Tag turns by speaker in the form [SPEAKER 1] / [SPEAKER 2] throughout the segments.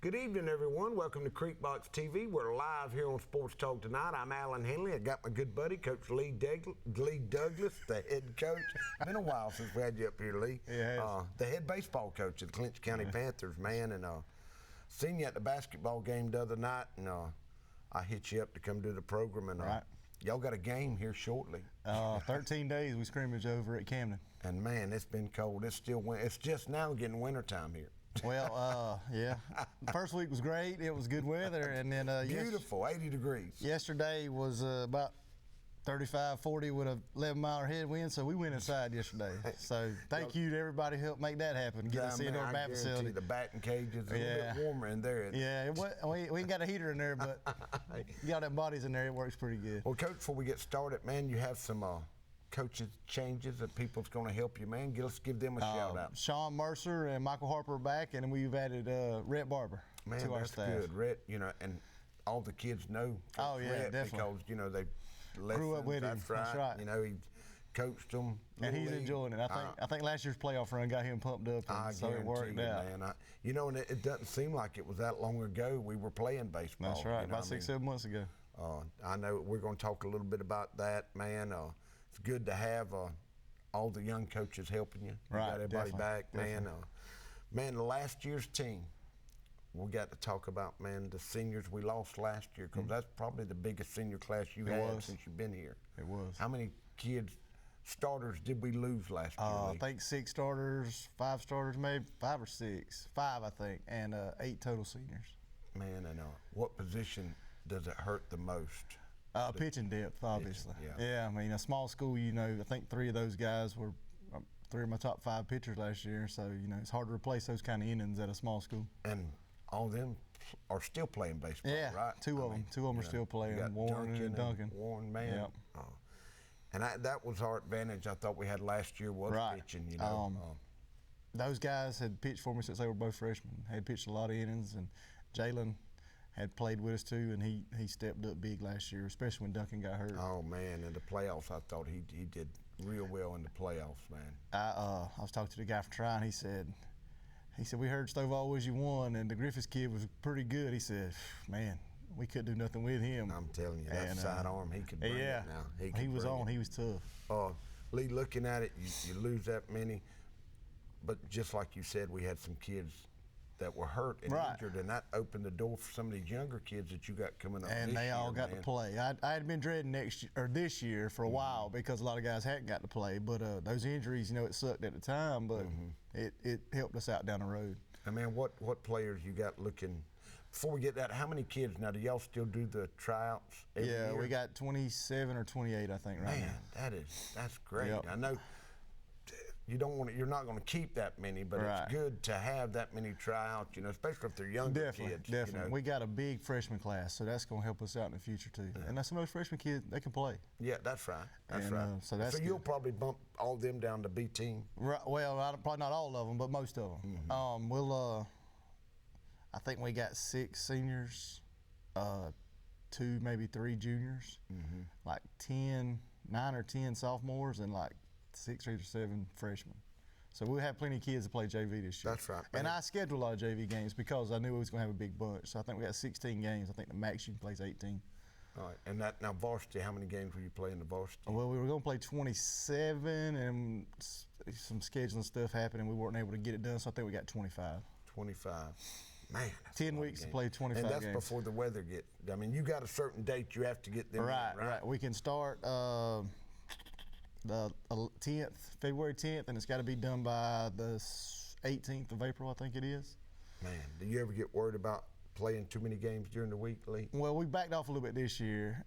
[SPEAKER 1] Good evening, everyone. Welcome to Creekbox TV. We're live here on Sports Talk tonight. I'm Alan Henley. I got my good buddy, Coach Lee Douglas, the head coach. It's been a while since we had you up here, Lee.
[SPEAKER 2] Yeah,
[SPEAKER 1] the head baseball coach of the Clinch County Panthers, man. And seen you at the basketball game the other night, and I hit you up to come do the program. And y'all got a game here shortly.
[SPEAKER 2] 13 days we scrimmage over at Camden.
[SPEAKER 1] And man, it's been cold. It's still it's just now getting wintertime here.
[SPEAKER 2] Well, yeah. The first week was great. It was good weather, and then
[SPEAKER 1] beautiful, 80 degrees.
[SPEAKER 2] Yesterday was about 35, 40 with a 11-mile headwind, so we went inside yesterday. So thank you to everybody who helped make that happen. Get us into our bat facility.
[SPEAKER 1] The batting cages a little bit warmer in there.
[SPEAKER 2] Yeah, we ain't got a heater in there, but you got them bodies in there. It works pretty good.
[SPEAKER 1] Well, Coach, before we get started, man, you have some coaches changes that people's going to help you, man. Let's give them a shout out.
[SPEAKER 2] Sean Mercer and Michael Harper are back, and we've added Rhett Barber to our staff.
[SPEAKER 1] Good. Rhett, and all the kids know Rhett
[SPEAKER 2] definitely.
[SPEAKER 1] because they
[SPEAKER 2] grew up with him.
[SPEAKER 1] That's right. He coached them,
[SPEAKER 2] and he's enjoying it. I think last year's playoff run got him pumped up, and so it worked out.
[SPEAKER 1] Man. And it doesn't seem like it was that long ago we were playing baseball.
[SPEAKER 2] That's right, about 6-7 months ago.
[SPEAKER 1] I know we're going to talk a little bit about that, man. It's good to have all the young coaches helping you. Got everybody back, man. Man, last year's team, we got to talk about, man, the seniors we lost last year, because that's probably the biggest senior class you had since you've been here.
[SPEAKER 2] It was.
[SPEAKER 1] How many starters did we lose last year?
[SPEAKER 2] I think 6 starters, 5 starters, maybe 5 or 6, 5 I think, and 8 total seniors.
[SPEAKER 1] Man, and what position does it hurt the most?
[SPEAKER 2] Pitching depth, obviously. Yeah, I mean, a small school, I think 3 of those guys were 3 of my top 5 pitchers last year, so, it's hard to replace those kind of innings at a small school.
[SPEAKER 1] And all of them are still playing baseball, right?
[SPEAKER 2] 2 of them are still playing, Warren and Duncan.
[SPEAKER 1] Warren, man. Yep. And that was our advantage I thought we had last year was pitching,
[SPEAKER 2] those guys had pitched for me since they were both freshmen. Had pitched a lot of innings, and Jalen had played with us too, and he stepped up big last year, especially when Duncan got hurt.
[SPEAKER 1] Oh man, in the playoffs, I thought he did real well in the playoffs, man.
[SPEAKER 2] I was talking to the guy from Tryon. He said we heard Stovall was you won, and the Griffiths kid was pretty good. He said, man, we couldn't do nothing with him.
[SPEAKER 1] I'm telling you, that sidearm, he could bring it now.
[SPEAKER 2] He was on. He was tough.
[SPEAKER 1] Lee, looking at it, you lose that many, but just like you said, we had some kids that were hurt and injured, and that opened the door for some of these younger kids that you got coming up.
[SPEAKER 2] And they all got to play. I had been dreading this year for a while because a lot of guys hadn't got to play. But those injuries, it sucked at the time, but it helped us out down the road.
[SPEAKER 1] And man, what players you got looking? Before we get that, how many kids now? Do y'all still do the tryouts every year?
[SPEAKER 2] We got 27 or 28, I think, right now.
[SPEAKER 1] Man, that's great.
[SPEAKER 2] Yep.
[SPEAKER 1] I know. You're not going to keep that many, but it's good to have that many tryouts, especially if they're younger kids.
[SPEAKER 2] Definitely. We got a big freshman class, so that's going to help us out in the future too. Yeah. And that's some of those freshman kids, they can play.
[SPEAKER 1] Yeah, that's right. That's right.
[SPEAKER 2] So
[SPEAKER 1] you'll probably bump all them down to B team.
[SPEAKER 2] Right. Well, probably not all of them, but most of them. I think we got 6 seniors, 2, maybe 3 juniors, like 9 or 10 sophomores, and like 6 or 7 freshmen. So we'll have plenty of kids to play JV this year.
[SPEAKER 1] That's right.
[SPEAKER 2] And I scheduled a lot of JV games because I knew we was going to have a big bunch. So I think we got 16 games. I think the max you can play is 18.
[SPEAKER 1] All right. And now varsity, how many games will you play in the varsity?
[SPEAKER 2] Well, we were going to play 27, and some scheduling stuff happened, and we weren't able to get it done. So I think we got 25.
[SPEAKER 1] 25. Man,
[SPEAKER 2] 10 weeks to play 25 games.
[SPEAKER 1] And that's before the weather gets. I mean, you got a certain date you have to get them in, right?
[SPEAKER 2] We can start the 10th, February 10th, and it's got to be done by the 18th of April, I think it is.
[SPEAKER 1] Man, do you ever get worried about playing too many games during the week, Lee?
[SPEAKER 2] Well, we backed off a little bit this year.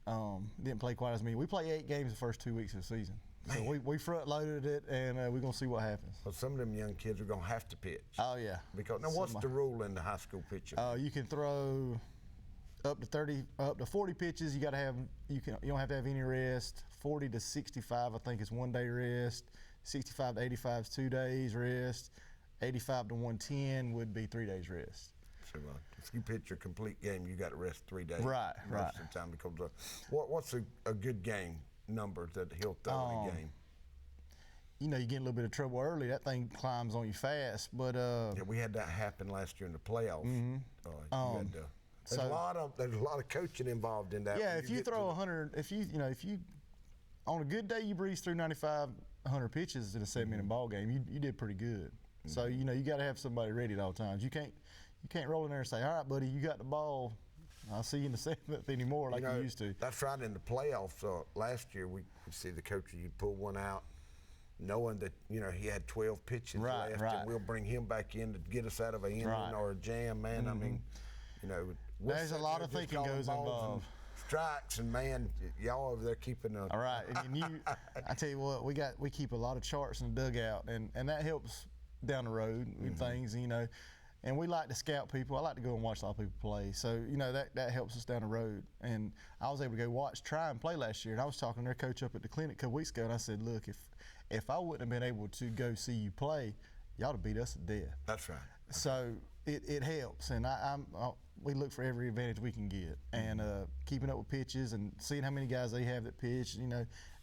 [SPEAKER 2] Didn't play quite as many. We play 8 games the first 2 weeks of the season. Man. So we front loaded it, and we're going to see what happens.
[SPEAKER 1] Well, some of them young kids are going to have to pitch.
[SPEAKER 2] Oh, yeah.
[SPEAKER 1] Because now, what's the rule in the high school pitching?
[SPEAKER 2] You can throw up to 40 pitches. You don't have to have any rest. 40 to 65, I think, is 1 day rest. 65 to 85 is 2 days rest. 85 to 110 would be 3 days rest.
[SPEAKER 1] So if you pitch a complete game, you got to rest 3 days.
[SPEAKER 2] Right.
[SPEAKER 1] Most of the time, because what's a good game number that he'll throw in a game?
[SPEAKER 2] you get in a little bit of trouble early, that thing climbs on you fast. But
[SPEAKER 1] yeah, we had that happen last year in the playoffs. There's a lot of coaching involved in that.
[SPEAKER 2] Yeah, if you throw 100, if you on a good day you breeze through 95, 100 pitches in a 7-inning ball game, you did pretty good. So you got to have somebody ready at all times. You can't roll in there and say, all right, buddy, you got the ball. I'll see you in the 7th anymore like you used to.
[SPEAKER 1] That's right. In the playoffs last year, we see the coach, you'd pull one out, knowing that he had 12 pitches left, and we'll bring him back in to get us out of an inning or a jam. Man, I mean,
[SPEAKER 2] there's a lot of thinking goes involved.
[SPEAKER 1] Strikes, and man, y'all over there keeping a.
[SPEAKER 2] All right, and I tell you what, we keep a lot of charts in the dugout, and that helps down the road with things, And we like to scout people. I like to go and watch a lot of people play. So, that helps us down the road. And I was able to go try and play last year. And I was talking to their coach up at the clinic a couple weeks ago, and I said, look, if I wouldn't have been able to go see you play, y'all would have beat us to death.
[SPEAKER 1] That's right.
[SPEAKER 2] So it helps. And we look for every advantage we can get. And keeping up with pitches and seeing how many guys they have that pitch,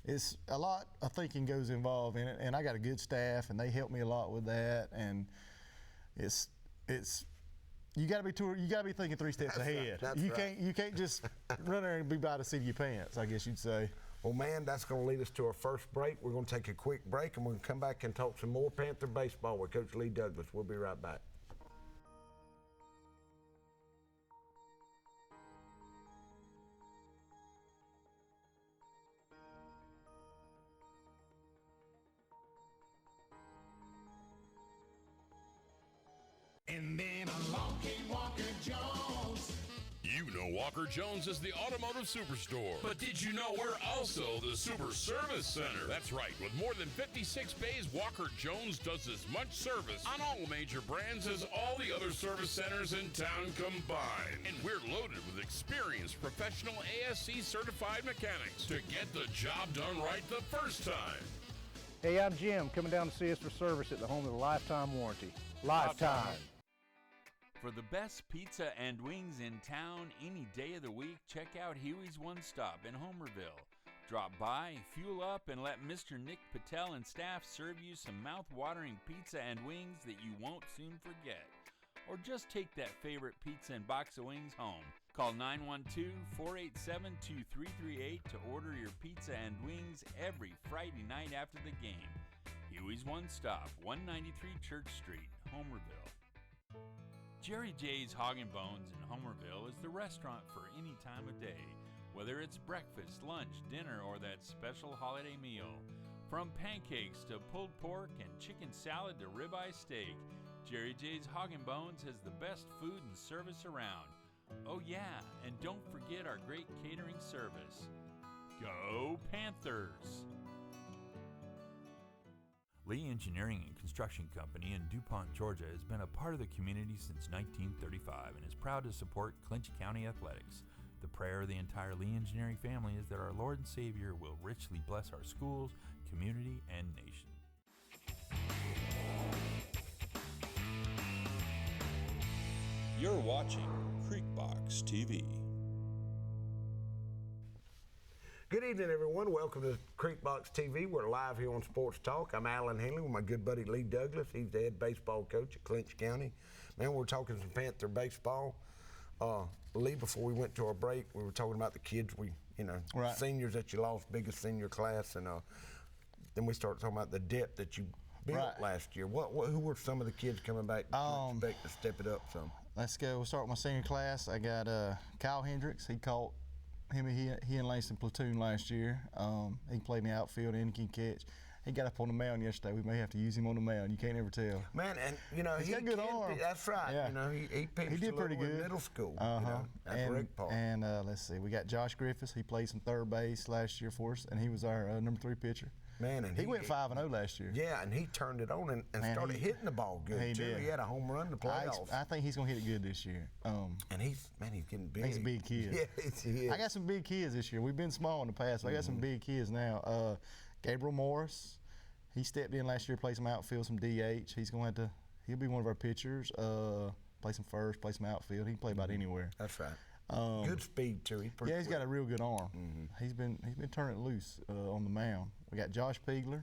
[SPEAKER 2] it's a lot of thinking goes involved in it. And I got a good staff, and they help me a lot with that. And it's you got to be thinking 3 steps ahead. You can't just run there and be by the seat of your pants, I guess you'd say.
[SPEAKER 1] Well, man, that's going to lead us to our first break. We're going to take a quick break, and we're going to come back and talk some more Panther baseball with Coach Lee Douglas. We'll be right back.
[SPEAKER 3] And then along came Walker Jones.
[SPEAKER 4] You know Walker Jones is the automotive superstore. But did you know we're also the Super Service Center? That's right. With more than 56 bays, Walker Jones does as much service on all major brands as all the other service centers in town combined. And we're loaded with experienced professional ASC certified mechanics to get the job done right the first time.
[SPEAKER 5] Hey, I'm Jim, coming down to see us for service at the home of the lifetime warranty. Lifetime.
[SPEAKER 6] For the best pizza and wings in town any day of the week, check out Huey's One Stop in Homerville. Drop by, fuel up, and let Mr. Nick Patel and staff serve you some mouth-watering pizza and wings that you won't soon forget. Or just take that favorite pizza and box of wings home. Call 912-487-2338 to order your pizza and wings every Friday night after the game. Huey's One Stop, 193 Church Street, Homerville. Jerry J's Hog and Bones in Homerville is the restaurant for any time of day, whether it's breakfast, lunch, dinner, or that special holiday meal. From pancakes to pulled pork and chicken salad to ribeye steak, Jerry J's Hog and Bones has the best food and service around. Oh yeah, and don't forget our great catering service. Go Panthers! Lee Engineering and Construction Company in DuPont, Georgia has been a part of the community since 1935 and is proud to support Clinch County athletics. The prayer of the entire Lee Engineering family is that our Lord and Savior will richly bless our schools, community, and nation.
[SPEAKER 7] You're watching Creekbox TV.
[SPEAKER 1] Good evening, everyone. Welcome to Creekbox TV. We're live here on Sports Talk. I'm Alan Henley with my good buddy Lee Douglas. He's the head baseball coach at Clinch County. Man, we're talking some Panther baseball. Lee, before we went to our break, we were talking about the kids seniors that you lost, biggest senior class, and then we started talking about the depth that you built last year. Who were some of the kids coming back to expect to step it up some?
[SPEAKER 2] Let's go. We'll start with my senior class. I got Kyle Hendricks. He caught he and Langston platoon last year. He played in the outfield and he can catch. He got up on the mound yesterday. We may have to use him on the mound. You can't ever tell.
[SPEAKER 1] Man, and
[SPEAKER 2] he's got good arm.
[SPEAKER 1] That's right.
[SPEAKER 2] Yeah.
[SPEAKER 1] He pitched
[SPEAKER 2] did pretty good
[SPEAKER 1] in middle school.
[SPEAKER 2] At Rick Park. And let's see, we got Josh Griffiths. He played some third base last year for us, and he was our number 3 pitcher.
[SPEAKER 1] Man, and
[SPEAKER 2] he went 5-0 last year.
[SPEAKER 1] Yeah, and he turned it on and started hitting the ball good
[SPEAKER 2] he
[SPEAKER 1] too.
[SPEAKER 2] Did.
[SPEAKER 1] He had a home run in the playoffs.
[SPEAKER 2] I think he's gonna hit it good this year.
[SPEAKER 1] And he's getting big.
[SPEAKER 2] He's a big kid.
[SPEAKER 1] Yeah, he is.
[SPEAKER 2] I got some big kids this year. We've been small in the past, but I got some big kids now. Gabriel Morris, he stepped in last year, played some outfield, some DH. He'll be one of our pitchers. Play some first, play some outfield. He can play about anywhere.
[SPEAKER 1] That's right. Good speed too. He's pretty
[SPEAKER 2] Yeah, he's
[SPEAKER 1] quick.
[SPEAKER 2] got a real good arm. He's been turning it loose on the mound. We got Josh Pegler.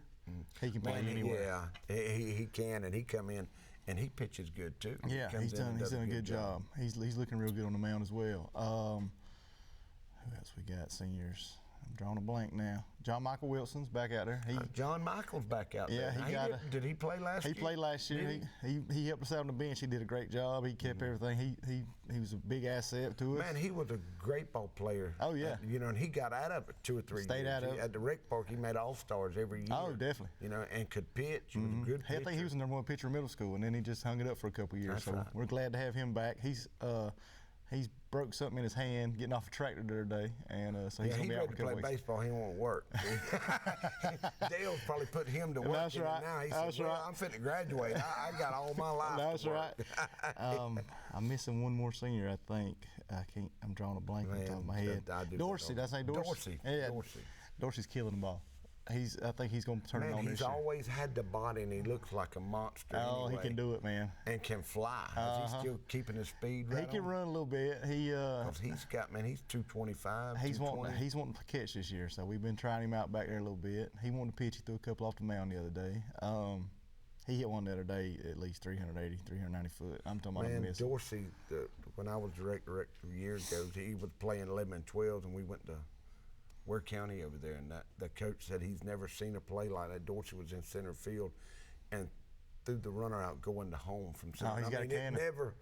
[SPEAKER 2] He can play
[SPEAKER 1] Man,
[SPEAKER 2] anywhere.
[SPEAKER 1] Yeah, he can, and he come in and he pitches good too.
[SPEAKER 2] Yeah, he's done a good job. He's looking real good on the mound as well. Who else we got? Seniors. I'm drawing a blank now. John Michael Wilson's back out there.
[SPEAKER 1] John Michael's back out
[SPEAKER 2] Yeah,
[SPEAKER 1] there.
[SPEAKER 2] he got
[SPEAKER 1] did he play last year?
[SPEAKER 2] He played last year. He helped us out on the bench. He did a great job. He kept everything. He was a big asset to us.
[SPEAKER 1] Man, he was a great ball player.
[SPEAKER 2] Oh, yeah.
[SPEAKER 1] And he got out of it 2 or 3
[SPEAKER 2] Stayed
[SPEAKER 1] years.
[SPEAKER 2] out of it.
[SPEAKER 1] At the rec park, he made all-stars every year.
[SPEAKER 2] Oh, definitely.
[SPEAKER 1] And could pitch. He was a good
[SPEAKER 2] I
[SPEAKER 1] pitcher.
[SPEAKER 2] think he was the #1 pitcher in middle school, and then he just hung it up for a couple of years.
[SPEAKER 1] That's
[SPEAKER 2] so
[SPEAKER 1] right.
[SPEAKER 2] we're glad to have him back. He's broke something in his hand getting off a tractor the other day, and so he's
[SPEAKER 1] Yeah,
[SPEAKER 2] gonna
[SPEAKER 1] he's
[SPEAKER 2] be out
[SPEAKER 1] ready
[SPEAKER 2] for a
[SPEAKER 1] to
[SPEAKER 2] couple
[SPEAKER 1] play
[SPEAKER 2] weeks.
[SPEAKER 1] baseball. He won't work. Dale's probably put him to work.
[SPEAKER 2] That's
[SPEAKER 1] in it
[SPEAKER 2] right.
[SPEAKER 1] Now he
[SPEAKER 2] That's
[SPEAKER 1] said, "Well,
[SPEAKER 2] right.
[SPEAKER 1] I'm fit to graduate. I got all my life."
[SPEAKER 2] That's
[SPEAKER 1] to
[SPEAKER 2] right.
[SPEAKER 1] work."
[SPEAKER 2] I'm missing one more senior, I think. I'm drawing a blank on the top of my head.
[SPEAKER 1] I do
[SPEAKER 2] Dorsey,
[SPEAKER 1] that
[SPEAKER 2] did I say Dorsey?
[SPEAKER 1] Dorsey.
[SPEAKER 2] Yeah,
[SPEAKER 1] Dorsey.
[SPEAKER 2] Dorsey's killing the ball. I think he's going to turn it
[SPEAKER 1] Man,
[SPEAKER 2] on this
[SPEAKER 1] he's
[SPEAKER 2] year.
[SPEAKER 1] always had the body, and he looks like a monster.
[SPEAKER 2] Oh,
[SPEAKER 1] anyway.
[SPEAKER 2] he can do it, man.
[SPEAKER 1] And can fly. Is he still keeping his speed right
[SPEAKER 2] He can
[SPEAKER 1] on?
[SPEAKER 2] run a little bit.
[SPEAKER 1] Because he's 225.
[SPEAKER 2] He's
[SPEAKER 1] 220.
[SPEAKER 2] wanting to catch this year, so we've been trying him out back there a little bit. He wanted to pitch. He threw a couple off the mound the other day. He hit one the other day at least 380, 390 foot. I'm talking about a
[SPEAKER 1] Man,
[SPEAKER 2] miss.
[SPEAKER 1] Dorsey, when I was director a year ago, he was playing 11 and 12s, and we went to Ware County over there, and the coach said he's never seen a play like that. Dorsey was in center field and threw the runner out going to home from center.
[SPEAKER 2] he's got a cannon.
[SPEAKER 1] It never,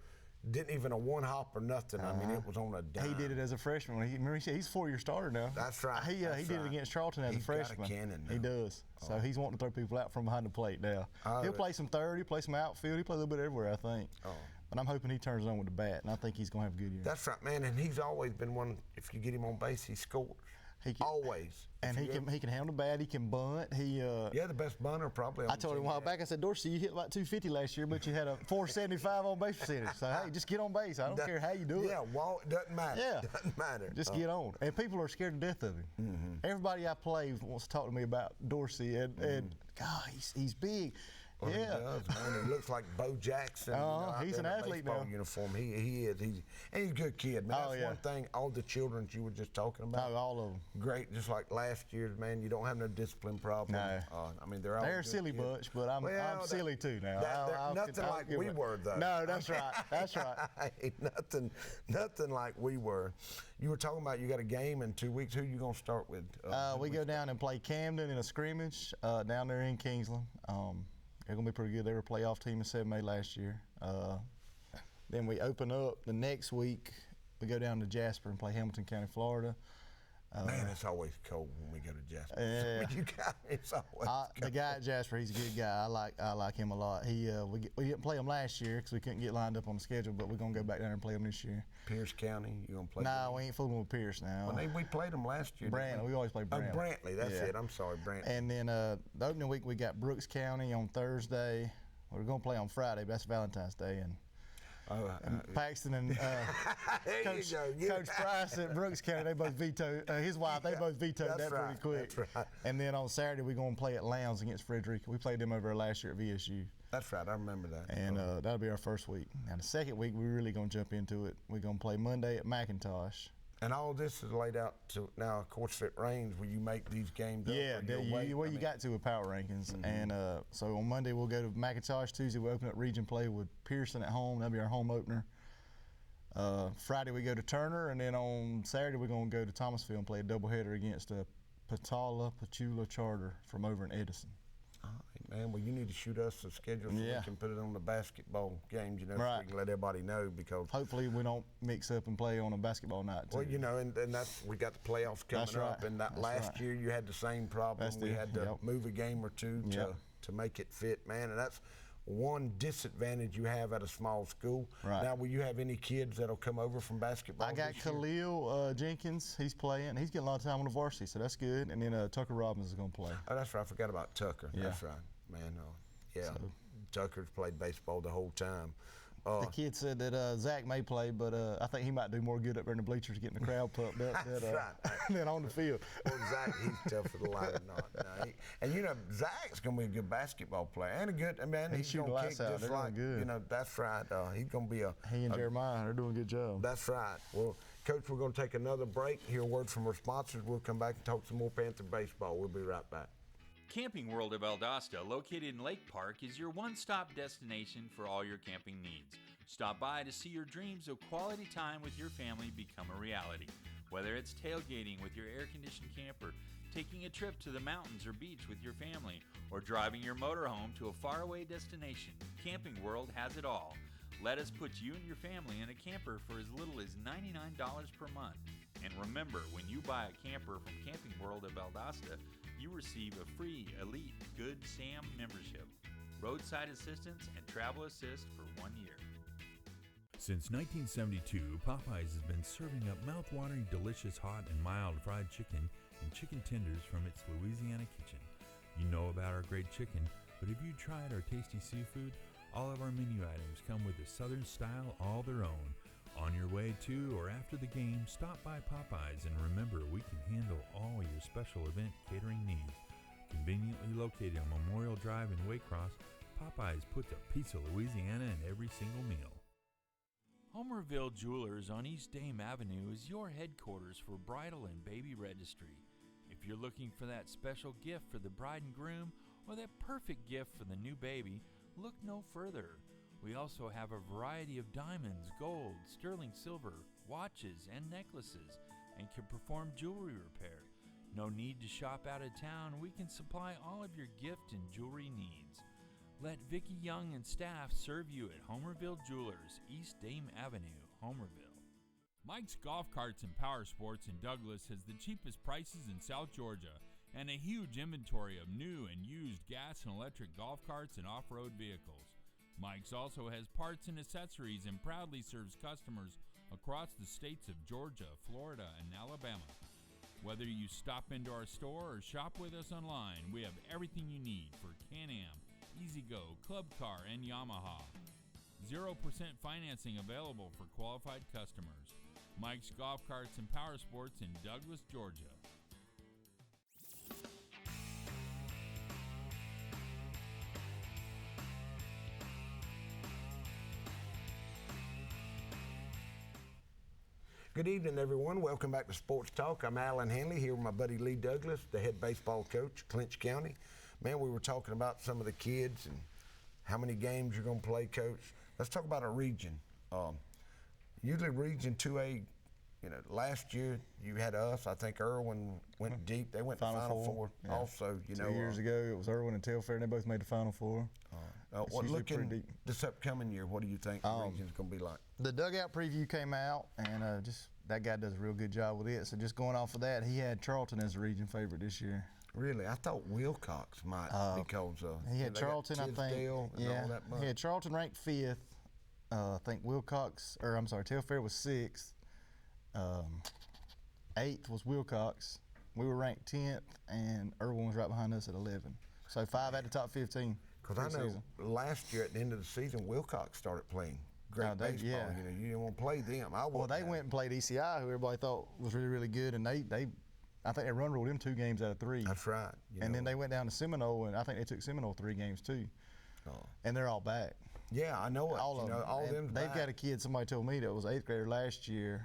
[SPEAKER 1] didn't even a one hop or nothing. I mean, it was on a dime.
[SPEAKER 2] He did it as a freshman. Remember he said he's a 4-year starter now.
[SPEAKER 1] That's right.
[SPEAKER 2] He did it against Charlton as
[SPEAKER 1] He's
[SPEAKER 2] a freshman.
[SPEAKER 1] got a cannon now.
[SPEAKER 2] He does. So he's wanting to throw people out from behind the plate now. He'll play some third. He'll play some outfield. He'll play a little bit everywhere, I think. But I'm hoping he turns it on with the bat, and I think he's going to have a good year.
[SPEAKER 1] That's right, man. And he's always been one. If you get him on base, he scores. Always.
[SPEAKER 2] And he can handle the bat. He can bunt.
[SPEAKER 1] Yeah, the best bunter probably.
[SPEAKER 2] I told him a while back. I said, Dorsey, you hit about 250 last year, but you had a 475 on base percentage. So hey, just get on base. I don't care how you do it.
[SPEAKER 1] Yeah, doesn't matter.
[SPEAKER 2] Yeah,
[SPEAKER 1] doesn't matter.
[SPEAKER 2] Just get on. And people are scared to death of him. Everybody I play wants to talk to me about Dorsey, and God, he's big.
[SPEAKER 1] Well,
[SPEAKER 2] yeah,
[SPEAKER 1] he does, man. He looks like Bo Jackson. Out
[SPEAKER 2] he's
[SPEAKER 1] there
[SPEAKER 2] an
[SPEAKER 1] in a
[SPEAKER 2] athlete
[SPEAKER 1] baseball
[SPEAKER 2] now.
[SPEAKER 1] Uniform. He is. And he's a good kid, man. That's one thing. All the children you were just talking about.
[SPEAKER 2] All of them.
[SPEAKER 1] Great. Just like last year's, man. You don't have no discin problem.
[SPEAKER 2] No.
[SPEAKER 1] I mean, they're all.
[SPEAKER 2] They're a
[SPEAKER 1] good
[SPEAKER 2] silly
[SPEAKER 1] kids.
[SPEAKER 2] bunch, but I'm silly too now.
[SPEAKER 1] Nothing like we were, though.
[SPEAKER 2] No, that's right. That's right.
[SPEAKER 1] Nothing like we were. You were talking about you got a game in 2 weeks. Who you gonna start with?
[SPEAKER 2] We go down and play Camden in a scrimmage down there in Kingsland. They're going to be pretty good. They were a playoff team in 7A last year. Then we open up the next week. We go down to Jasper and play Hamilton County, Florida.
[SPEAKER 1] Man, it's always cold when we go to Jasper.
[SPEAKER 2] Yeah.
[SPEAKER 1] It's always cold.
[SPEAKER 2] The guy at Jasper, he's a good guy. I like him a lot. We didn't play him last year because we couldn't get lined up on the schedule, but we're going to go back down there and play him this year.
[SPEAKER 1] Pierce County, you going to play?
[SPEAKER 2] No, we ain't fooling with Pierce now.
[SPEAKER 1] Well, we played them last year.
[SPEAKER 2] Brantley, we always play Brantley.
[SPEAKER 1] Oh, Brantley, that's it. I'm sorry, Brantley.
[SPEAKER 2] And then the opening week, we got Brooks County on Thursday. We're going to play on Friday, but that's Valentine's Day. And Paxton and Coach Price at Brooks County, they both vetoed, his wife, they both vetoed that pretty quick.
[SPEAKER 1] That's right.
[SPEAKER 2] And then on Saturday, we're going to play at Lowndes against Frederica. We played them over there last year at VSU.
[SPEAKER 1] That's right, I remember that.
[SPEAKER 2] And that'll be our first week. Now, the second week, we're really going to jump into it. We're going to play Monday at McIntosh.
[SPEAKER 1] And all this is laid out to now. Of course, if it rains, will you make these games?
[SPEAKER 2] Yeah,
[SPEAKER 1] you
[SPEAKER 2] got to with power rankings. And so on Monday we'll go to McIntosh. Tuesday we'll open up region play with Pearson at home. That'll be our home opener. Friday we go to Turner, and then on Saturday we're going to go to Thomasville and play a doubleheader against Pachula Charter from over in Edison.
[SPEAKER 1] All right, man. Well, you need to shoot us a schedule so we can put it on the basketball games, so we can let everybody know, because
[SPEAKER 2] hopefully we don't mix up and play on a basketball night too.
[SPEAKER 1] Well, and that's, we got the playoffs coming up, and that last year you had the same problem. We had to move a game or two to make it fit, man, and that's one disadvantage you have at a small school.
[SPEAKER 2] Right.
[SPEAKER 1] Now, will you have any kids that'll come over from basketball?
[SPEAKER 2] I got Khalil Jenkins. He's playing. He's getting a lot of time on the varsity, so that's good. And then Tucker Robbins is going to play.
[SPEAKER 1] Oh, that's right. I forgot about Tucker.
[SPEAKER 2] Yeah.
[SPEAKER 1] That's right, man. Tucker's played baseball the whole time.
[SPEAKER 2] The kid said that Zach may play, but I think he might do more good up there in the bleachers getting the crowd pumped up than on the field.
[SPEAKER 1] Well, Zach, he's tough for the line or not. No, and Zach's going to be a good basketball player and a good man. He's going to kick just like
[SPEAKER 2] good.
[SPEAKER 1] That's right. He's going to be
[SPEAKER 2] he and Jeremiah are doing a good job.
[SPEAKER 1] That's right. Well, Coach, we're going to take another break, hear a word from our sponsors. We'll come back and talk some more Panther baseball. We'll be right back.
[SPEAKER 6] Camping World of Valdosta, located in Lake Park, is your one-stop destination for all your camping needs. Stop by to see your dreams of quality time with your family become a reality. Whether it's tailgating with your air-conditioned camper, taking a trip to the mountains or beach with your family, or driving your motorhome to a faraway destination, Camping World has it all. Let us put you and your family in a camper for as little as $99 per month. And remember, when you buy a camper from Camping World of Valdosta, you receive a free Elite Good Sam membership, roadside assistance, and travel assist for 1 year.
[SPEAKER 8] Since 1972, Popeyes has been serving up mouth-watering, delicious, hot, and mild fried chicken and chicken tenders from its Louisiana kitchen. You know about our great chicken, but have you tried our tasty seafood? All of our menu items come with a Southern style all their own. On your way to or after the game, stop by Popeyes and remember we can handle all your special event catering needs. Conveniently located on Memorial Drive in Waycross, Popeyes puts a piece of Louisiana in every single meal.
[SPEAKER 6] Homerville Jewelers on East Dame Avenue is your headquarters for bridal and baby registry. If you're looking for that special gift for the bride and groom or that perfect gift for the new baby, look no further. We also have a variety of diamonds, gold, sterling silver, watches, and necklaces, and can perform jewelry repair. No need to shop out of town. We can supply all of your gift and jewelry needs. Let Vicki Young and staff serve you at Homerville Jewelers, East Dame Avenue, Homerville.
[SPEAKER 9] Mike's Golf Carts and Power Sports in Douglas has the cheapest prices in South Georgia and a huge inventory of new and used gas and electric golf carts and off-road vehicles. Mike's also has parts and accessories and proudly serves customers across the states of Georgia, Florida, and Alabama. Whether you stop into our store or shop with us online, we have everything you need for Can-Am, E-Z-Go, Club Car, and Yamaha. 0% financing available for qualified customers. Mike's Golf Carts and Power Sports in Douglas, Georgia.
[SPEAKER 1] Good evening, everyone. Welcome back to Sports Talk. I'm Alan Hanley here with my buddy Lee Douglas, the head baseball coach, Clinch County. Man, we were talking about some of the kids and how many games you're going to play, Coach. Let's talk about a region. Usually Region 2A, you know, last year you had us. I think Irwin went deep. They went Final Four. Yeah. Also, you know.
[SPEAKER 2] 2 years ago, it was Irwin and Telfair, and they both made the Final Four.
[SPEAKER 1] Looking this upcoming year, what do you think the region's going to be like?
[SPEAKER 2] The dugout preview came out, and just that guy does a real good job with it. So just going off of that, he had Charlton as a region favorite this year.
[SPEAKER 1] Really? I thought Wilcox might because
[SPEAKER 2] he had Charlton, I think. Yeah, he had Charlton ranked 5th. I think Telfair was 6th. 8th was Wilcox. We were ranked 10th, and Irwin was right behind us at 11. So 5 out of the top 15.
[SPEAKER 1] Because I know last year at the end of the season, Wilcox started playing great baseball. Yeah. You know, you didn't want to play them.
[SPEAKER 2] They went and played ECI, who everybody thought was really, really good, and I think they run ruled them 2 games out of 3.
[SPEAKER 1] That's right.
[SPEAKER 2] Then they went down to Seminole, and I think they took Seminole 3 games too. And they're all back.
[SPEAKER 1] Yeah, I know it. All of them. All of them.
[SPEAKER 2] They've got a kid. Somebody told me that was 8th grader last year,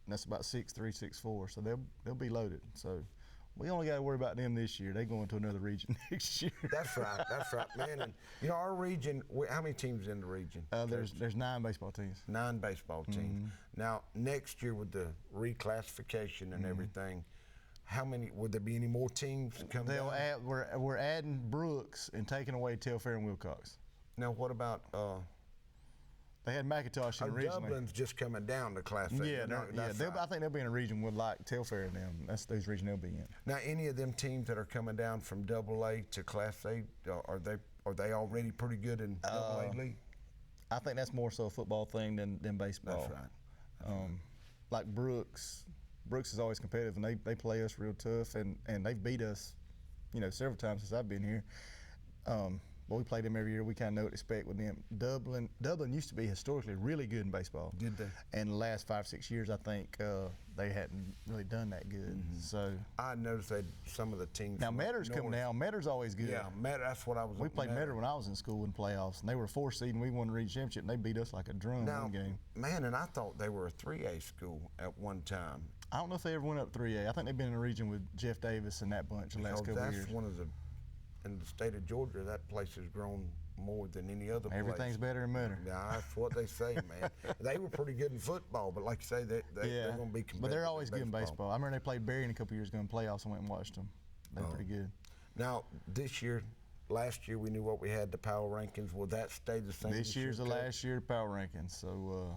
[SPEAKER 2] and that's about 6'3", 6'4". So they'll be loaded. So we only got to worry about them this year. They going to another region next year.
[SPEAKER 1] That's right, man. And you know our region. How many teams in the region?
[SPEAKER 2] There's 9 baseball teams. 9
[SPEAKER 1] baseball teams. Now next year with the reclassification and everything, how many would there be any more teams coming?
[SPEAKER 2] We're adding Brooks and taking away Telfair and Wilcox.
[SPEAKER 1] Now what about?
[SPEAKER 2] They had McIntosh in originally.
[SPEAKER 1] Dublin's just coming down to Class A.
[SPEAKER 2] Yeah, I think they'll be in a region with like Telfair and them. That's those region they'll be in.
[SPEAKER 1] Now, any of them teams that are coming down from AA to Class A, are they already pretty good in AA league?
[SPEAKER 2] I think that's more so a football thing than baseball.
[SPEAKER 1] That's right.
[SPEAKER 2] Like Brooks is always competitive, and they play us real tough, and they've beat us, several times since I've been here. but we played them every year. We kind of know what to expect with them. Dublin used to be historically really good in baseball.
[SPEAKER 1] Did they?
[SPEAKER 2] And the last 5-6 years, I think they hadn't really done that good. So
[SPEAKER 1] I noticed that some of the teams.
[SPEAKER 2] now Metter's coming down. Metter's always good.
[SPEAKER 1] Yeah, Metter. That's what I was.
[SPEAKER 2] We played Metter when I was in school in playoffs, and they were a 4 seed, and we won the region championship, and they beat us like a drum one game.
[SPEAKER 1] Man, and I thought they were a 3A school at one time.
[SPEAKER 2] I don't know if they ever went up 3A. I think they've been in the region with Jeff Davis and that bunch the last couple of years.
[SPEAKER 1] That's one of the, in the state of Georgia, that place has grown more than any other place.
[SPEAKER 2] Everything's better in Metter.
[SPEAKER 1] Yeah, that's what they say, man. They were pretty good in football, but like you say, they're going to be competitive.
[SPEAKER 2] But they're always good in baseball. I remember they played Berrien a couple years ago in playoffs and went and watched them. They're pretty good.
[SPEAKER 1] Now, last year we knew what we had, the power rankings. Will that stay the same?
[SPEAKER 2] This year's the last year of power rankings, so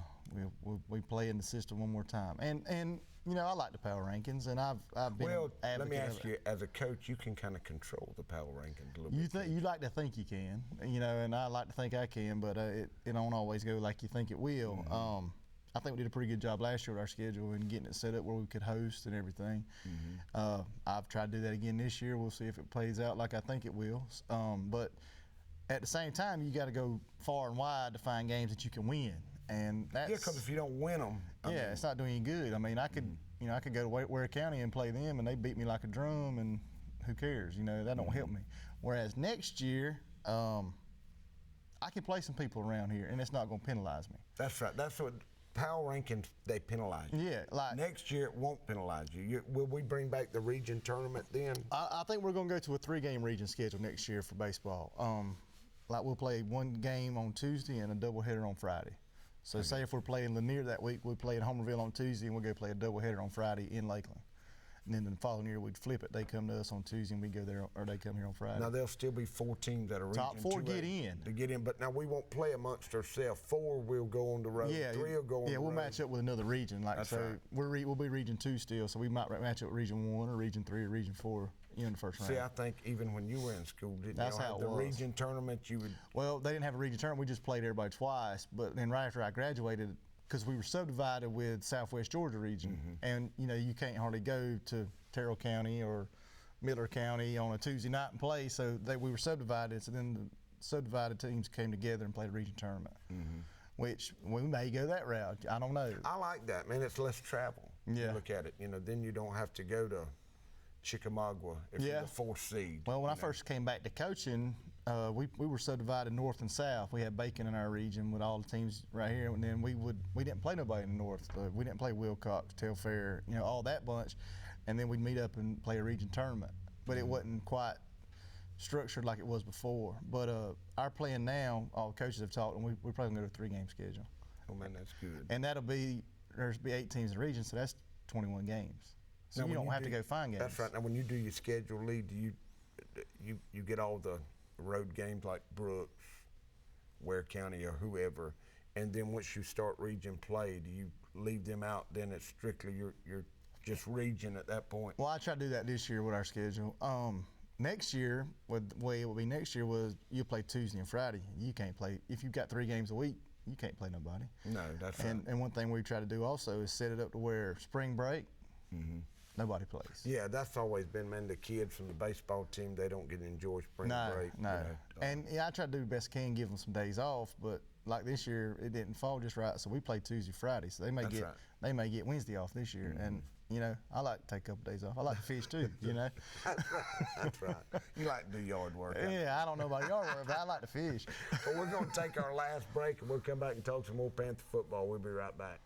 [SPEAKER 2] we play in the system one more time. And you know, I like the power rankings, and I've been an advocate.
[SPEAKER 1] Let me ask you, as a coach, you can kind of control the power rankings a little bit.
[SPEAKER 2] You like to think you can, you know, and I like to think I can, but it don't always go like you think it will. I think we did a pretty good job last year with our schedule and getting it set up where we could host and everything. I've tried to do that again this year. We'll see if it plays out like I think it will. But at the same time, you got to go far and wide to find games that you can win. And that's,
[SPEAKER 1] because if you don't win them,
[SPEAKER 2] it's not doing you good. I mean, I could go to Ware County and play them, and they beat me like a drum, and who cares? You know, that don't help me. Whereas next year, I can play some people around here, and it's not going to penalize me.
[SPEAKER 1] That's right. That's what power rankings, they penalize you.
[SPEAKER 2] Yeah, like
[SPEAKER 1] next year it won't penalize you. Will we bring back the region tournament then?
[SPEAKER 2] I think we're going to go to a 3-game region schedule next year for baseball. Like we'll play one game on Tuesday and a doubleheader on Friday. So say if we're playing Lanier that week, we'd play in Homerville on Tuesday and we'll go play a doubleheader on Friday in Lakeland. And then the following year we'd flip it. They come to us on Tuesday and we go there, or they come here on Friday.
[SPEAKER 1] Now there'll still be 4 teams that are region
[SPEAKER 2] top 4 get in.
[SPEAKER 1] To get in, but now we won't play amongst ourselves. 4 will go on the road. 3 will go on the road.
[SPEAKER 2] Yeah, we'll match up with another region. Like
[SPEAKER 1] That's
[SPEAKER 2] so,
[SPEAKER 1] right.
[SPEAKER 2] we'll be Region 2 still. So we might match up with Region 1 or Region 3 or Region 4 in the first round.
[SPEAKER 1] See, I think even when you were in school,
[SPEAKER 2] That's
[SPEAKER 1] you
[SPEAKER 2] how it
[SPEAKER 1] the
[SPEAKER 2] was.
[SPEAKER 1] region tournament? You would.
[SPEAKER 2] Well, they didn't have a region tournament. We just played everybody twice. But then right after I graduated, because we were subdivided with Southwest Georgia region, and you know you can't hardly go to Terrell County or Miller County on a Tuesday night and play. So we were subdivided. So then the subdivided teams came together and played a region tournament, which we may go that route. I don't know.
[SPEAKER 1] I like that, man. It's less travel.
[SPEAKER 2] Yeah.
[SPEAKER 1] You look at it. You know, then you don't have to go to Chickamauga if you're the 4th seed.
[SPEAKER 2] Well, when I first came back to coaching, we were subdivided north and south. We had Bacon in our region with all the teams right here, and then we didn't play nobody in the north. We didn't play Wilcox, Telfair, you know, all that bunch, and then we'd meet up and play a region tournament. But it wasn't quite structured like it was before. But our plan now, all the coaches have talked, and we're probably gonna go to a 3-game schedule.
[SPEAKER 1] Oh man, that's good.
[SPEAKER 2] And there'll be 8 teams in the region, so that's 21 games. So
[SPEAKER 1] now,
[SPEAKER 2] you don't have to go find games.
[SPEAKER 1] That's right. Now, when you do your schedule, Lee, do you get all the road games like Brooks, Ware County, or whoever, and then once you start region play, do you leave them out? Then it's strictly you're just region at that point.
[SPEAKER 2] Well, I tried to do that this year with our schedule. Next year, the way it will be next year was you play Tuesday and Friday. You can't play if you've got 3 games a week. You can't play nobody.
[SPEAKER 1] No, that's right.
[SPEAKER 2] And one thing we try to do also is set it up to where spring break, nobody plays.
[SPEAKER 1] Yeah, that's always been, man, the kids from the baseball team, they don't get to enjoy spring break.
[SPEAKER 2] No,
[SPEAKER 1] you know.
[SPEAKER 2] And I try to do the best I can, give them some days off, but like this year, it didn't fall just right, so we played Tuesday, Friday, so they may get Wednesday off this year, and you know, I like to take a couple days off. I like to fish too, you know.
[SPEAKER 1] That's right. You like to do yard work.
[SPEAKER 2] Yeah, I don't know about yard work, but I like to fish.
[SPEAKER 1] Well, we're going to take our last break, and we'll come back and talk some more Panther football. We'll be right back.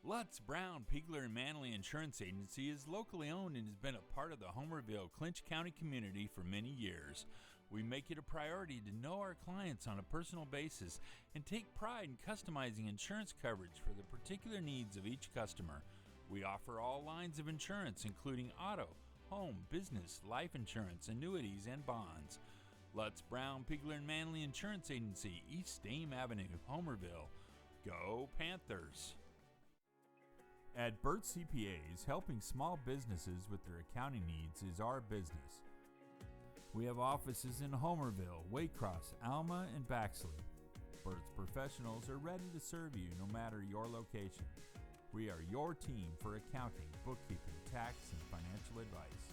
[SPEAKER 6] Lutz, Brown, Pigler, and Manley Insurance Agency is locally owned and has been a part of the Homerville, Clinch County community for many years. We make it a priority to know our clients on a personal basis and take pride in customizing insurance coverage for the particular needs of each customer. We offer all lines of insurance, including auto, home, business, life insurance, annuities, and bonds. Lutz, Brown, Pigler, and Manley Insurance Agency, East Dame Avenue, Homerville. Go Panthers!
[SPEAKER 9] At Burt CPAs, helping small businesses with their accounting needs is our business. We have offices in Homerville, Waycross, Alma, and Baxley. Burt's professionals are ready to serve you no matter your location. We are your team for accounting, bookkeeping, tax, and financial advice.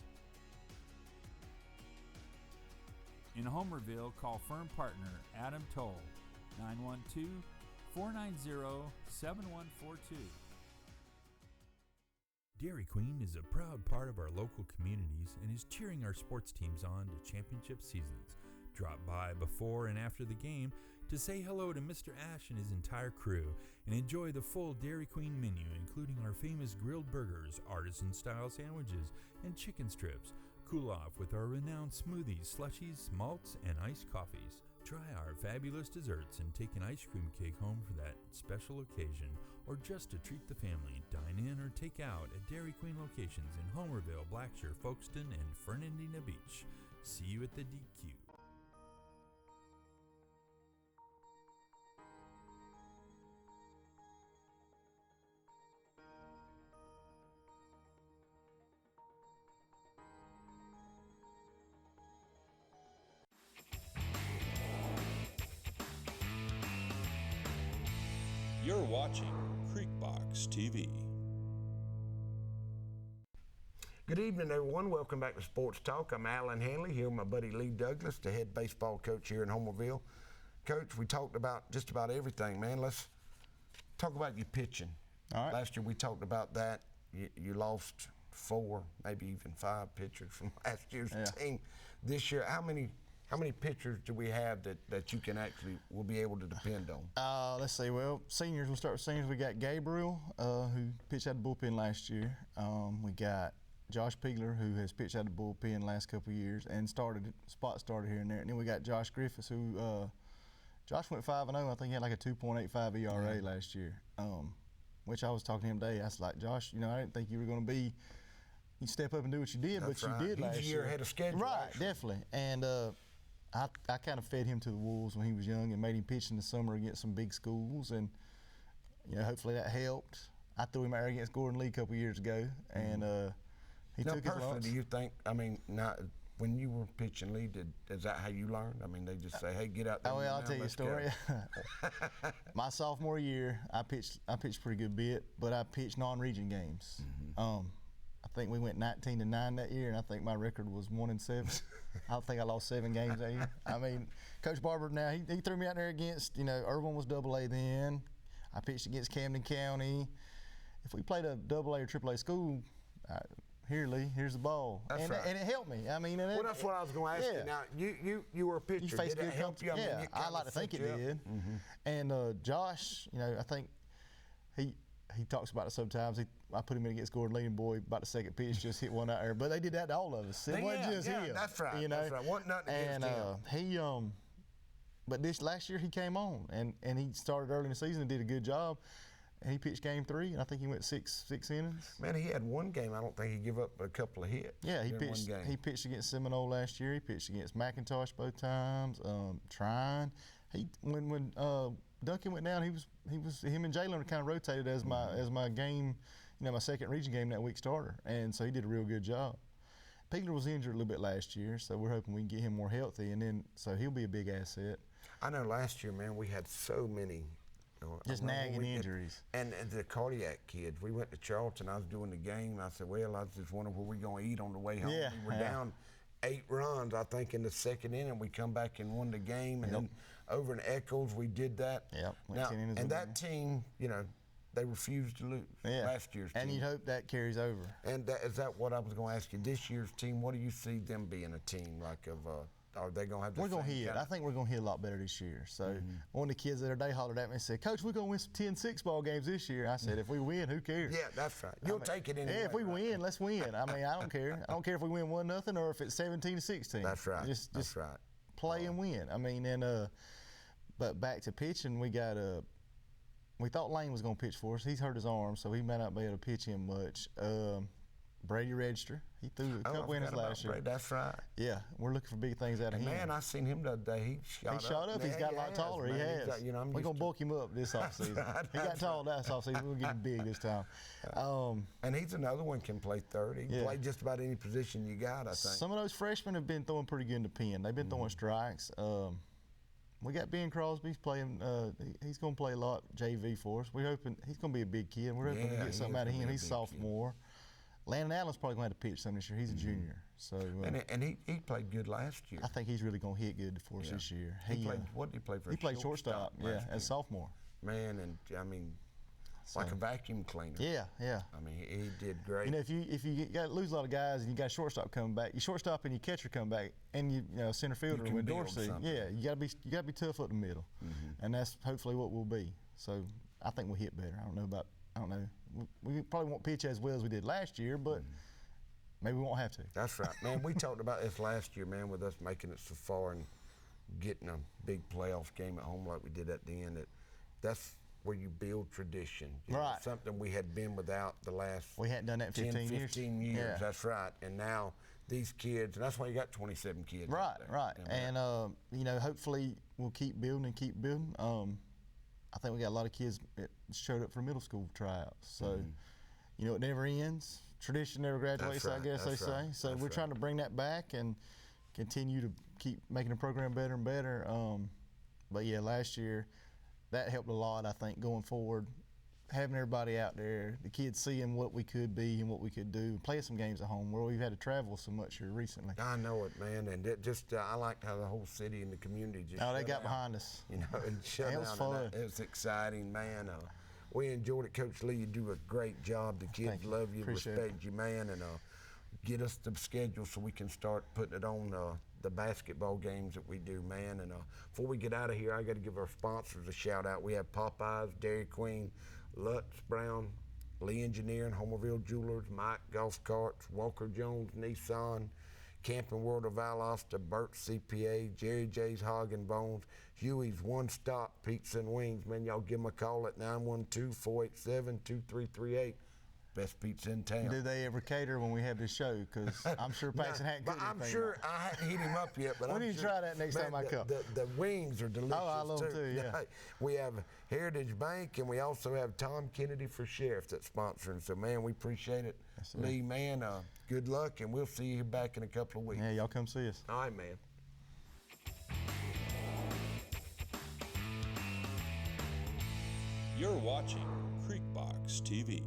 [SPEAKER 9] In Homerville, call firm partner Adam Toll, 912-490-7142.
[SPEAKER 8] Dairy Queen is a proud part of our local communities and is cheering our sports teams on to championship seasons. Drop by before and after the game to say hello to Mr. Ash and his entire crew and enjoy the full Dairy Queen menu, including our famous grilled burgers, artisan-style sandwiches, and chicken strips. Cool off with our renowned smoothies, slushies, malts, and iced coffees. Try our fabulous desserts and take an ice cream cake home for that special occasion, or just to treat the family. Dine in or take out at Dairy Queen locations in Homerville, Blackshear, Folkestone, and Fernandina Beach. See you at the DQ.
[SPEAKER 7] You're watching Creekbox TV.
[SPEAKER 1] Good evening, everyone. Welcome back to Sports Talk. I'm Alan Hanley here with my buddy Lee Douglas, the head baseball coach here in Homerville. Coach, we talked about just about everything, man. Let's talk about your pitching.
[SPEAKER 2] All right.
[SPEAKER 1] Last year we talked about that. You lost 4, maybe even 5 pitchers from last year's team. This year, how many pitchers do we have that you can actually will be able to depend on?
[SPEAKER 2] Let's see. Well, seniors. We'll start with seniors. We got Gabriel, who pitched out the bullpen last year. We got Josh Pigler, who has pitched out the bullpen last couple of years and started here and there. And then we got Josh Griffiths, who Josh went 5-0. I think he had like a 2.85 ERA last year. Which I was talking to him today. I was like, Josh, I didn't think you were going to be. You step up and do what you did,
[SPEAKER 1] That's
[SPEAKER 2] but
[SPEAKER 1] right.
[SPEAKER 2] you did last
[SPEAKER 1] He's a
[SPEAKER 2] year.
[SPEAKER 1] year ahead of schedule.
[SPEAKER 2] Right,
[SPEAKER 1] actually.
[SPEAKER 2] definitely. And I kind of fed him to the wolves when he was young and made him pitch in the summer against some big schools, and hopefully that helped. I threw him out there against Gordon Lee a couple years ago, and he
[SPEAKER 1] Now,
[SPEAKER 2] took his
[SPEAKER 1] personally,
[SPEAKER 2] lumps.
[SPEAKER 1] do you think? When you were pitching Lee, is that how you learned? I mean, they just say, "Hey, get out there."
[SPEAKER 2] Oh well, I'll tell you a
[SPEAKER 1] let's
[SPEAKER 2] story.
[SPEAKER 1] go.
[SPEAKER 2] My sophomore year, I pitched a pretty good bit, but I pitched non-region games. I think we went 19-9 that year, and I think my record was 1-7. I think I lost 7 games that year. I mean, Coach Barber now he threw me out there against Irvin was AA then. I pitched against Camden County. If we played a AA or AAA school, here Lee, here's the ball,
[SPEAKER 1] That's right.
[SPEAKER 2] And it helped me. I mean,
[SPEAKER 1] Well, that's what I was going to ask you. Now, you were a pitcher.
[SPEAKER 2] You faced
[SPEAKER 1] Did it
[SPEAKER 2] good
[SPEAKER 1] help you? I mean,
[SPEAKER 2] yeah,
[SPEAKER 1] it
[SPEAKER 2] I
[SPEAKER 1] kinda
[SPEAKER 2] like to think
[SPEAKER 1] set
[SPEAKER 2] it
[SPEAKER 1] you up?
[SPEAKER 2] did. And Josh, I think he talks about it sometimes. I put him in against Gordon Lee, and boy, about the second pitch, just hit one out there. But they did that to all of us. It wasn't just him.
[SPEAKER 1] That's right. That's right. Wasn't nothing against him.
[SPEAKER 2] But this last year he came on, and he started early in the season and did a good job. And he pitched game 3, and I think he went six innings.
[SPEAKER 1] Man, he had one game. I don't think he gave up a couple of hits.
[SPEAKER 2] Yeah, he
[SPEAKER 1] in
[SPEAKER 2] pitched.
[SPEAKER 1] one game.
[SPEAKER 2] He pitched against Seminole last year. He pitched against McIntosh both times. Trine. When Duncan went down, he was him and Jalen kind of rotated as my game, my second region game that week starter, and so he did a real good job. Pigler was injured a little bit last year, so we're hoping we can get him more healthy, and then so he'll be a big asset.
[SPEAKER 1] I know last year, man, we had so many.
[SPEAKER 2] Just nagging injuries.
[SPEAKER 1] And the cardiac kids. We went to Charlton. I was doing the game. I said, well, I was just wondering what we're going to eat on the way home.
[SPEAKER 2] Yeah,
[SPEAKER 1] We were down 8 runs, I think, in the second inning. We come back and won the game. And then over in Eccles, we did that.
[SPEAKER 2] Yep.
[SPEAKER 1] Now, and that team, they refused to lose last year's team.
[SPEAKER 2] And you'd hope that carries over.
[SPEAKER 1] And is that what I was going to ask you? This year's team, what do you see them being a team like of are they going to have the
[SPEAKER 2] We're going to
[SPEAKER 1] same
[SPEAKER 2] hit.
[SPEAKER 1] kind
[SPEAKER 2] I
[SPEAKER 1] of-
[SPEAKER 2] think we're going to hit a lot better this year. So one of the kids the other day hollered at me and said, Coach, we're going to win some 10-6 ball games this year. I said, if we win, who cares?
[SPEAKER 1] Yeah, that's right. You'll take it anyway.
[SPEAKER 2] Yeah, if we
[SPEAKER 1] right?
[SPEAKER 2] win, let's win. I mean, I don't care. I don't care if we win 1-0 or if it's 17-16.
[SPEAKER 1] That's right.
[SPEAKER 2] Just
[SPEAKER 1] that's right.
[SPEAKER 2] play and win. I mean, but back to pitching, we thought Lane was going to pitch for us. He's hurt his arm, so he may not be able to pitch him much. Brady Register, he threw a couple innings last year.
[SPEAKER 1] That's right.
[SPEAKER 2] Yeah, we're looking for big things out of him.
[SPEAKER 1] Man, I seen him the other day. He shot up.
[SPEAKER 2] He's got a lot taller. He has.
[SPEAKER 1] I'm
[SPEAKER 2] We're
[SPEAKER 1] used
[SPEAKER 2] going to
[SPEAKER 1] to-
[SPEAKER 2] bulk him up this offseason.
[SPEAKER 1] right,
[SPEAKER 2] He got
[SPEAKER 1] that's
[SPEAKER 2] tall last offseason. We'll get him big this time.
[SPEAKER 1] And he's another one can play third. He can play just about any position you got, I think.
[SPEAKER 2] Some of those freshmen have been throwing pretty good in the pen. They've been throwing strikes. We got Ben Crosby. He's playing. He's going to play a lot JV for us. We're hoping he's going to be a big kid. We're hoping to
[SPEAKER 1] Yeah,
[SPEAKER 2] get
[SPEAKER 1] he
[SPEAKER 2] something
[SPEAKER 1] is
[SPEAKER 2] out of
[SPEAKER 1] gonna
[SPEAKER 2] him.
[SPEAKER 1] be a
[SPEAKER 2] He's
[SPEAKER 1] big
[SPEAKER 2] sophomore. Landon Allen's probably going to have to pitch some this year. He's a junior, so
[SPEAKER 1] and he played good last year.
[SPEAKER 2] I think he's really going to hit good for us this year.
[SPEAKER 1] He played. What did he play for?
[SPEAKER 2] He played shortstop. Yeah, as a sophomore.
[SPEAKER 1] Man, and I mean, like a vacuum cleaner.
[SPEAKER 2] Yeah.
[SPEAKER 1] I mean, he did great.
[SPEAKER 2] You know, if you got lose a lot of guys and you got shortstop coming back, your shortstop and your catcher come back, and you know center fielder with Dorsey.
[SPEAKER 1] Something.
[SPEAKER 2] Yeah, you got to be tough up the middle, and that's hopefully what we'll be. So I think we'll hit better. I don't know. We probably won't pitch as well as we did last year, but maybe we won't have to.
[SPEAKER 1] That's right, man. We talked about this last year, man, with us making it so far and getting a big playoff game at home like we did at the end. That's where you build tradition. You know, something we had been without the last
[SPEAKER 2] we hadn't done that in
[SPEAKER 1] 15 years. Yeah. That's right. And now these kids, and that's why you got 27 kids.
[SPEAKER 2] Right.
[SPEAKER 1] And
[SPEAKER 2] you know, hopefully we'll keep building and keep building. I think we got a lot of kids that showed up for middle school tryouts. So, you know, it never ends. Tradition never graduates, I guess they say. So we're trying to bring that back and continue to keep making the program better and better. But yeah, last year, that helped a lot, I think, going forward. Having everybody out there, the kids seeing what we could be and what we could do, playing some games at home where we've had to travel so much here recently.
[SPEAKER 1] I know it, man, and it just I liked how the whole city and the community just
[SPEAKER 2] they got behind us.
[SPEAKER 1] You know, and shut
[SPEAKER 2] It was
[SPEAKER 1] down.
[SPEAKER 2] fun.
[SPEAKER 1] It was exciting, man. We enjoyed it, Coach Lee. You do a great job. The kids love you, respect you, man, and get us the schedule so we can start putting it on the basketball games that we do, man. And before we get out of here, I got to give our sponsors a shout out. We have Popeyes, Dairy Queen, Lutz Brown, Lee Engineering, Homerville Jewelers, Mike Golf Carts, Walker Jones Nissan, Camping World of Valdosta, Burt CPA, Jerry J's Hog and Bones, Huey's One Stop Pizza and Wings. Man, y'all give them a call at 912-487-2338. Best pizza in town.
[SPEAKER 2] Do they ever cater when we have this show? Because I'm sure Paxton hadn't cooked anything.
[SPEAKER 1] I'm sure I hadn't hit him up yet. But
[SPEAKER 2] we need to try that next time I come.
[SPEAKER 1] The wings are delicious.
[SPEAKER 2] Oh, I love them too. Yeah.
[SPEAKER 1] We have Heritage Bank, and we also have Tom Kennedy for Sheriff that's sponsoring. So, man, we appreciate it. Lee, man, good luck, and we'll see you back in a couple of weeks.
[SPEAKER 2] Yeah, y'all come see us.
[SPEAKER 1] All right, man.
[SPEAKER 7] You're watching Creekbox TV.